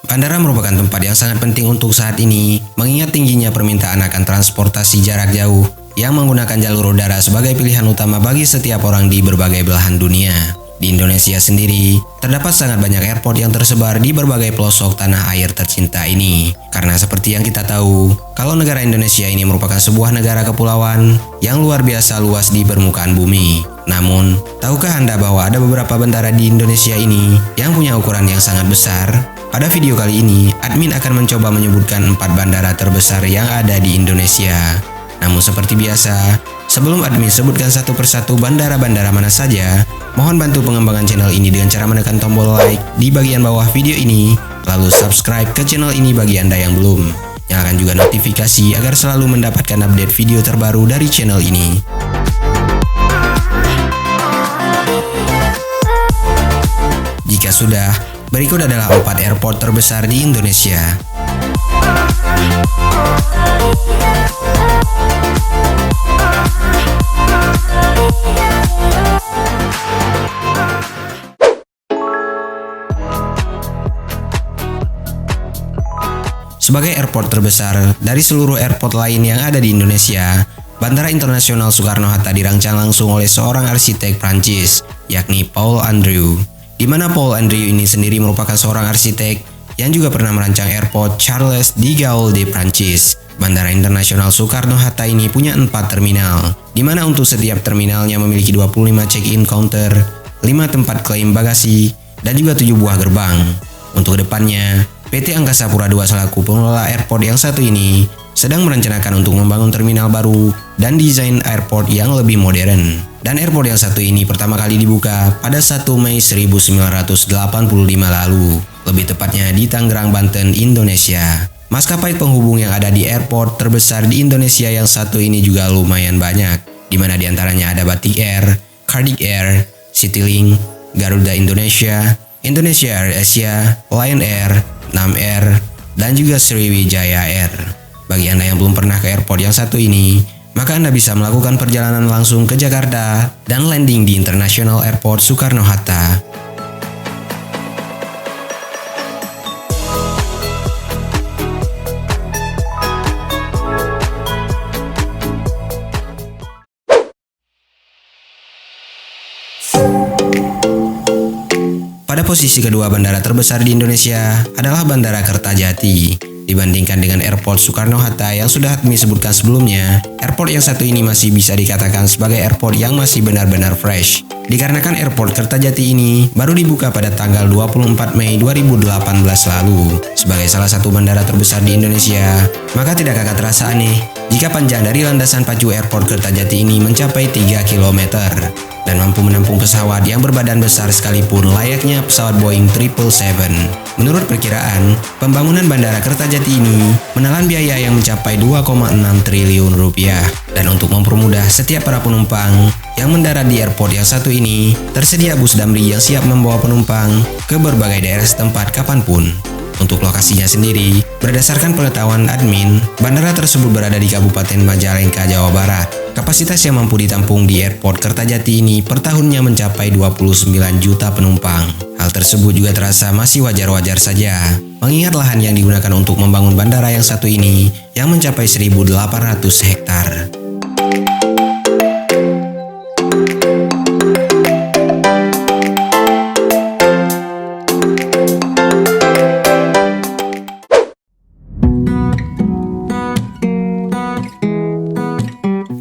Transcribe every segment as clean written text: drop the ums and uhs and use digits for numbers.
Bandara merupakan tempat yang sangat penting untuk saat ini, mengingat tingginya permintaan akan transportasi jarak jauh yang menggunakan jalur udara sebagai pilihan utama bagi setiap orang di berbagai belahan dunia. Di Indonesia sendiri, terdapat sangat banyak airport yang tersebar di berbagai pelosok tanah air tercinta ini. Karena seperti yang kita tahu, kalau negara Indonesia ini merupakan sebuah negara kepulauan yang luar biasa luas di permukaan bumi. Namun, tahukah Anda bahwa ada beberapa bandara di Indonesia ini yang punya ukuran yang sangat besar? Pada video kali ini, admin akan mencoba menyebutkan 4 bandara terbesar yang ada di Indonesia. Namun seperti biasa, sebelum admin sebutkan satu persatu bandara-bandara mana saja, mohon bantu pengembangan channel ini dengan cara menekan tombol like di bagian bawah video ini, lalu subscribe ke channel ini bagi Anda yang belum. Nyalakan juga notifikasi agar selalu mendapatkan update video terbaru dari channel ini. Jika sudah, berikut adalah 4 airport terbesar di Indonesia. Sebagai airport terbesar dari seluruh airport lain yang ada di Indonesia, Bandara Internasional Soekarno-Hatta dirancang langsung oleh seorang arsitek Prancis, yakni Paul Andrieux. Di mana Paul Andrieux ini sendiri merupakan seorang arsitek yang juga pernah merancang airport Charles de Gaulle di Prancis. Bandara Internasional Soekarno-Hatta ini punya 4 terminal, di mana untuk setiap terminalnya memiliki 25 check-in counter, 5 tempat klaim bagasi, dan juga 7 buah gerbang. Untuk kedepannya, PT Angkasa Pura II selaku pengelola airport yang satu ini sedang merencanakan untuk membangun terminal baru dan desain airport yang lebih modern. Dan airport yang satu ini pertama kali dibuka pada 1 Mei 1985 lalu, lebih tepatnya di Tangerang, Banten, Indonesia. Maskapai penghubung yang ada di airport terbesar di Indonesia yang satu ini juga lumayan banyak, di mana diantaranya ada Batik Air, Cardiff Air, Citylink, Garuda Indonesia, Indonesia Air Asia, Lion Air, Nam Air, dan juga Sriwijaya Air. Bagi Anda yang belum pernah ke airport yang satu ini, maka Anda bisa melakukan perjalanan langsung ke Jakarta dan landing di International Airport Soekarno-Hatta. Pada posisi kedua bandara terbesar di Indonesia adalah Bandara Kertajati. Dibandingkan dengan airport Soekarno-Hatta yang sudah admin sebutkan sebelumnya, airport yang satu ini masih bisa dikatakan sebagai airport yang masih benar-benar fresh. Dikarenakan airport Kertajati ini baru dibuka pada tanggal 24 Mei 2018 lalu. Sebagai salah satu bandara terbesar di Indonesia, maka tidak akan terasa aneh jika panjang dari landasan pacu airport Kertajati ini mencapai 3 km. Dan mampu menampung pesawat yang berbadan besar sekalipun layaknya pesawat Boeing 777. Menurut perkiraan, pembangunan Bandara Kertajati ini menelan biaya yang mencapai 2,6 triliun rupiah. Dan untuk mempermudah setiap para penumpang yang mendarat di airport yang satu ini, tersedia bus damri yang siap membawa penumpang ke berbagai daerah setempat kapanpun. Untuk lokasinya sendiri, berdasarkan pengetahuan admin, bandara tersebut berada di Kabupaten Majalengka, Jawa Barat. Kapasitas yang mampu ditampung di airport Kertajati ini per tahunnya mencapai 29 juta penumpang. Hal tersebut juga terasa masih wajar-wajar saja, mengingat lahan yang digunakan untuk membangun bandara yang satu ini yang mencapai 1.800 hektar.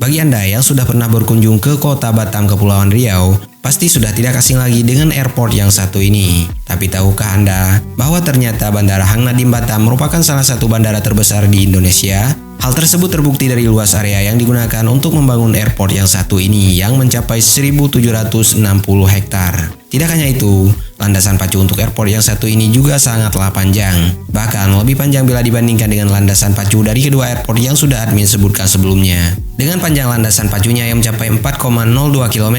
Bagi Anda yang sudah pernah berkunjung ke kota Batam, Kepulauan Riau, pasti sudah tidak asing lagi dengan airport yang satu ini. Tapi tahukah Anda bahwa ternyata Bandara Hang Nadiem Batam merupakan salah satu bandara terbesar di Indonesia? Hal tersebut terbukti dari luas area yang digunakan untuk membangun airport yang satu ini yang mencapai 1.760 hektar. Tidak hanya itu, landasan pacu untuk airport yang satu ini juga sangatlah panjang. Bahkan lebih panjang bila dibandingkan dengan landasan pacu dari kedua airport yang sudah admin sebutkan sebelumnya. Dengan panjang landasan pacunya yang mencapai 4,02 km,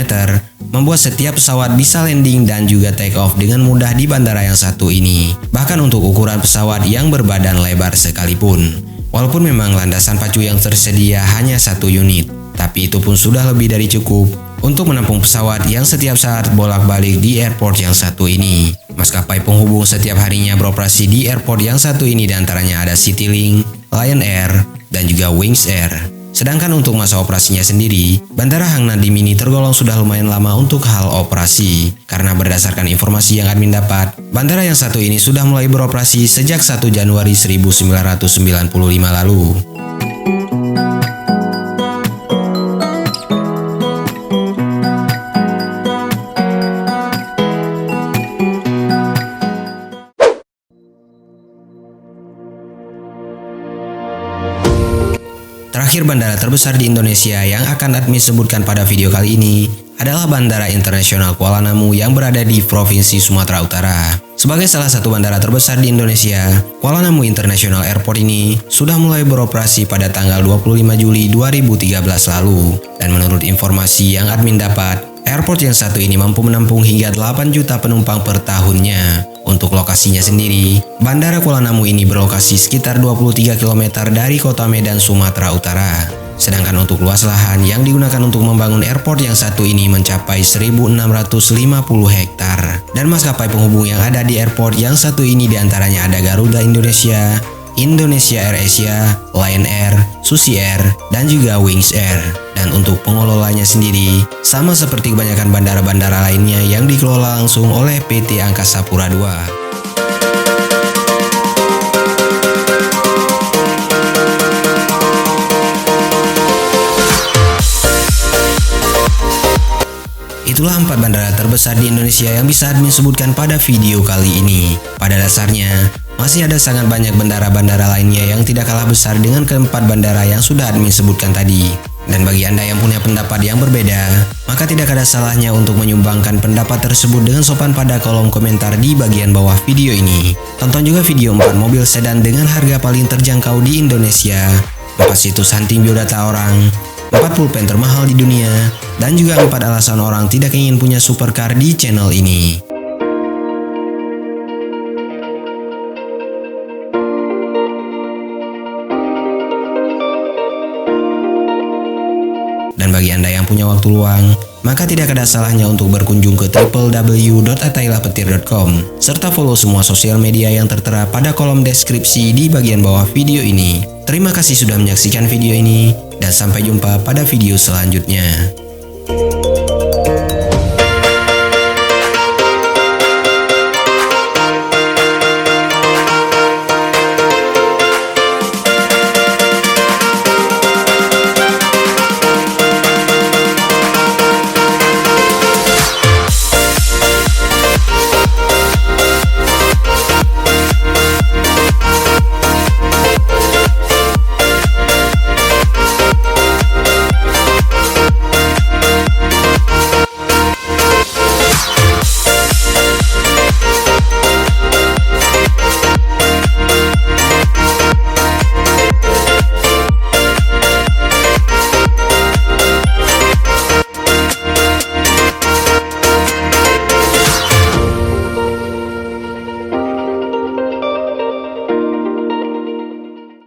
membuat setiap pesawat bisa landing dan juga take off dengan mudah di bandara yang satu ini. Bahkan untuk ukuran pesawat yang berbadan lebar sekalipun. Walaupun memang landasan pacu yang tersedia hanya 1 unit, tapi itu pun sudah lebih dari cukup untuk menampung pesawat yang setiap saat bolak-balik di airport yang satu ini. Maskapai penghubung setiap harinya beroperasi di airport yang satu ini, diantaranya ada Citylink, Lion Air, dan juga Wings Air. Sedangkan untuk masa operasinya sendiri, Bandara Hang Nadim ini tergolong sudah lumayan lama untuk hal operasi. Karena berdasarkan informasi yang admin dapat, bandara yang satu ini sudah mulai beroperasi sejak 1 Januari 1995 lalu. Terakhir, bandara terbesar di Indonesia yang akan admin sebutkan pada video kali ini adalah Bandara Internasional Kuala Namu yang berada di Provinsi Sumatera Utara. Sebagai salah satu bandara terbesar di Indonesia, Kuala Namu International Airport ini sudah mulai beroperasi pada tanggal 25 Juli 2013 lalu. Dan menurut informasi yang admin dapat, airport yang satu ini mampu menampung hingga 8 juta penumpang per tahunnya. Untuk lokasinya sendiri, Bandara Kuala Namu ini berlokasi sekitar 23 km dari kota Medan, Sumatera Utara. Sedangkan untuk luas lahan yang digunakan untuk membangun airport yang satu ini mencapai 1.650 hektar. Dan maskapai penghubung yang ada di airport yang satu ini diantaranya ada Garuda Indonesia, Indonesia Air Asia, Lion Air, Susi Air, dan juga Wings Air. Dan untuk pengelolanya sendiri, sama seperti kebanyakan bandara-bandara lainnya yang dikelola langsung oleh PT Angkasa Pura II. Itulah 4 bandara terbesar di Indonesia yang bisa admin sebutkan pada video kali ini. Pada dasarnya, masih ada sangat banyak bandara-bandara lainnya yang tidak kalah besar dengan keempat bandara yang sudah admin sebutkan tadi. Dan bagi Anda yang punya pendapat yang berbeda, maka tidak ada salahnya untuk menyumbangkan pendapat tersebut dengan sopan pada kolom komentar di bagian bawah video ini. Tonton juga video 4 mobil sedan dengan harga paling terjangkau di Indonesia, 4 situs hunting biodata orang, 4 pulpen termahal di dunia, dan juga 4 alasan orang tidak ingin punya supercar di channel ini. Dan bagi Anda yang punya waktu luang, maka tidak ada salahnya untuk berkunjung ke www.atailahpetir.com serta follow semua sosial media yang tertera pada kolom deskripsi di bagian bawah video ini. Terima kasih sudah menyaksikan video ini, dan sampai jumpa pada video selanjutnya.